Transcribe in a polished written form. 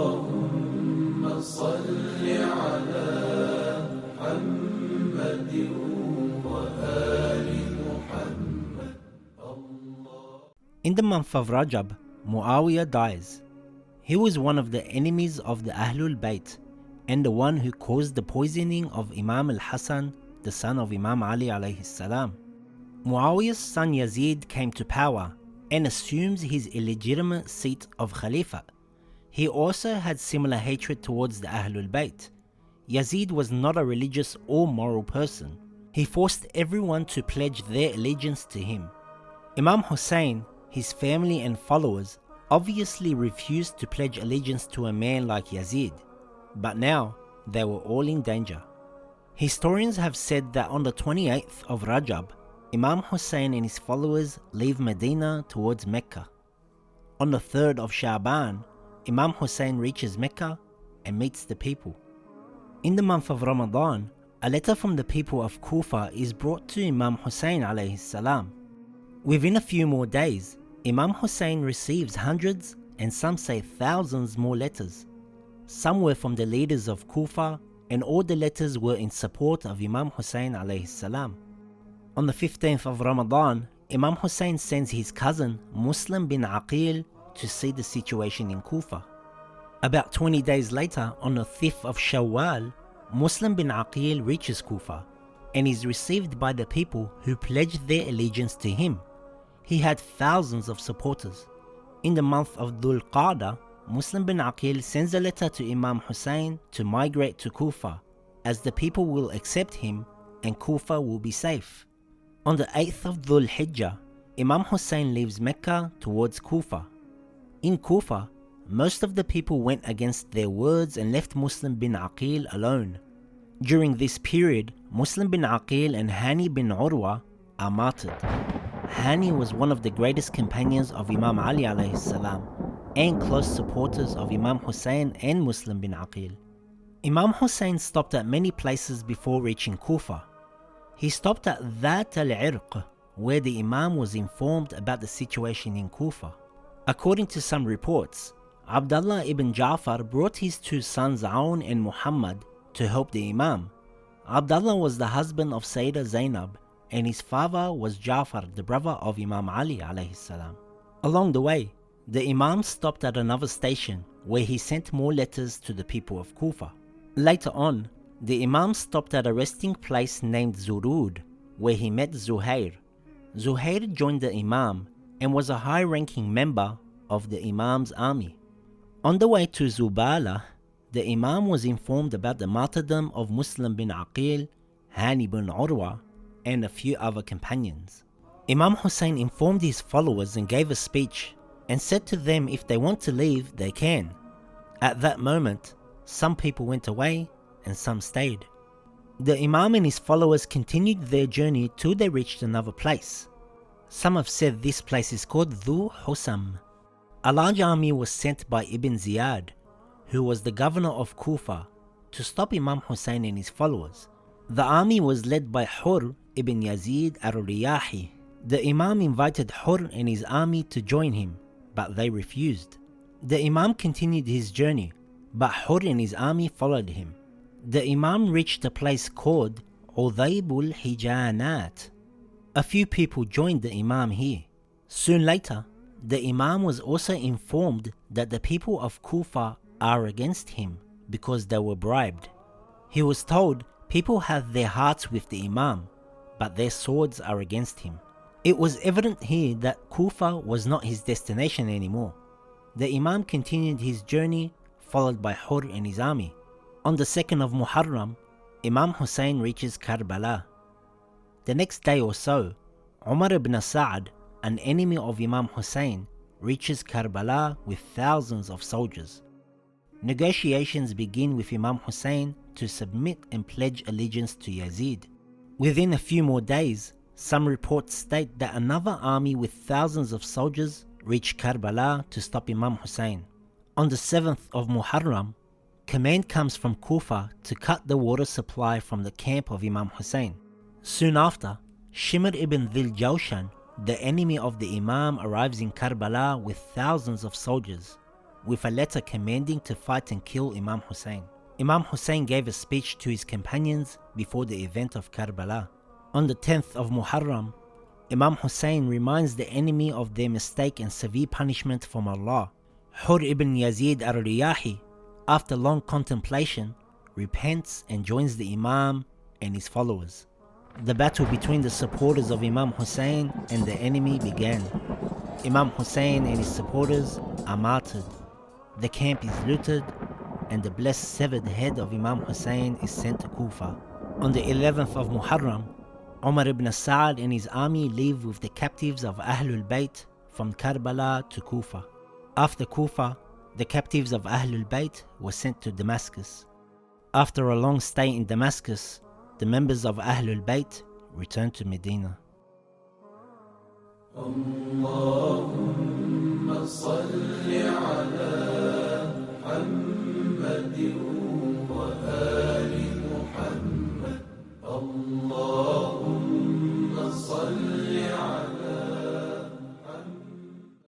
اللهم صل على محمد وآل محمد. In the month of Rajab, Muawiyah dies. He was one of the enemies of the Ahlul Bayt and the one who caused the poisoning of Imam al-Hasan, the son of Imam Ali alayhi salam. Muawiyah's son Yazid came to power and assumes his illegitimate seat of Khalifa. He also had similar hatred towards the Ahlul Bayt. Yazid was not a religious or moral person. He forced everyone to pledge their allegiance to him. Imam Hussein, his family and followers obviously refused to pledge allegiance to a man like Yazid, but now they were all in danger. Historians have said that on the 28th of Rajab, Imam Hussein and his followers leave Medina towards Mecca. On the 3rd of Sha'ban, Imam Hussein reaches Mecca and meets the people. In the month of Ramadan, a letter from the people of Kufa is brought to Imam Hussein alayhi salam. Within a few more days, Imam Hussein receives hundreds and some say thousands more letters. Some were from the leaders of Kufa, and all the letters were in support of Imam Hussein alayhi salam. On the 15th of Ramadan, Imam Hussein sends his cousin Muslim bin Aqil to see the situation in Kufa. About 20 days later, on the 5th of Shawwal, Muslim bin Aqil reaches Kufa and is received by the people who pledged their allegiance to him. He had thousands of supporters. In the month of Dhul Qa'dah, Muslim bin Aqil sends a letter to Imam Hussein to migrate to Kufa, as the people will accept him and Kufa will be safe. On the 8th of Dhul Hijjah, Imam Hussein leaves Mecca towards Kufa. In Kufa, most of the people went against their words and left Muslim bin Aqil alone. During this period, Muslim bin Aqil and Hani bin Urwah are martyred. Hani was one of the greatest companions of Imam Ali alayhi salam and close supporters of Imam Hussein and Muslim bin Aqil. Imam Hussein stopped at many places before reaching Kufa. He stopped at Dhat al Irq, where the Imam was informed about the situation in Kufa. According to some reports, Abdullah ibn Ja'far brought his two sons Aun and Muhammad to help the Imam. Abdullah was the husband of Sayyidah Zainab, and his father was Ja'far, the brother of Imam Ali alayhi salam. Along the way, the Imam stopped at another station where he sent more letters to the people of Kufa. Later on, the Imam stopped at a resting place named Zurood, where he met Zuhair. Zuhair joined the Imam and was a high-ranking member of the Imam's army. On the way to Zubalah, the Imam was informed about the martyrdom of Muslim bin Aqil, Hani bin Urwah, and a few other companions. Imam Hussein informed his followers and gave a speech and said to them if they want to leave, they can. At that moment, some people went away and some stayed. The Imam and his followers continued their journey till they reached another place. Some have said this place is called Dhu Husam. A large army was sent by Ibn Ziyad, who was the governor of Kufa, to stop Imam Hussein and his followers. The army was led by Hur ibn Yazid al-Riyahi. The Imam invited Hur and his army to join him, but they refused. The Imam continued his journey, but Hur and his army followed him. The Imam reached a place called Udhaybul Hijanat. A few people joined the Imam here. Soon later, the Imam was also informed that the people of Kufa are against him because they were bribed. He was told people have their hearts with the Imam, but their swords are against him. It was evident here that Kufa was not his destination anymore. The Imam continued his journey, followed by Hur and his army. On the 2nd of Muharram, Imam Hussein reaches Karbala. The next day or so, Umar ibn Sa'd, an enemy of Imam Hussein, reaches Karbala with thousands of soldiers. Negotiations begin with Imam Hussein to submit and pledge allegiance to Yazid. Within a few more days, some reports state that another army with thousands of soldiers reached Karbala to stop Imam Hussein. On the 7th of Muharram, command comes from Kufa to cut the water supply from the camp of Imam Hussein. Soon after, Shimr ibn Dhil Jawshan, the enemy of the Imam, arrives in Karbala with thousands of soldiers. with a letter commanding to fight and kill Imam Hussein. Imam Hussein gave a speech to his companions before the event of Karbala. On the 10th of Muharram, Imam Hussein reminds the enemy of their mistake and severe punishment from Allah. Hur ibn Yazid al-Riyahi, after long contemplation, repents and joins the Imam and his followers. The battle between the supporters of Imam Hussein and the enemy began. Imam Hussein and his supporters are martyred. The camp is looted and the blessed severed head of Imam Hussein is sent to Kufa. On the 11th of Muharram, Umar ibn Sa'd and his army leave with the captives of Ahlul Bayt from Karbala to Kufa. After Kufa, the captives of Ahlul Bayt were sent to Damascus. After a long stay in Damascus, the members of Ahlul Bayt returned to Medina. اللهم صل على محمد وآل محمد اللهم صل على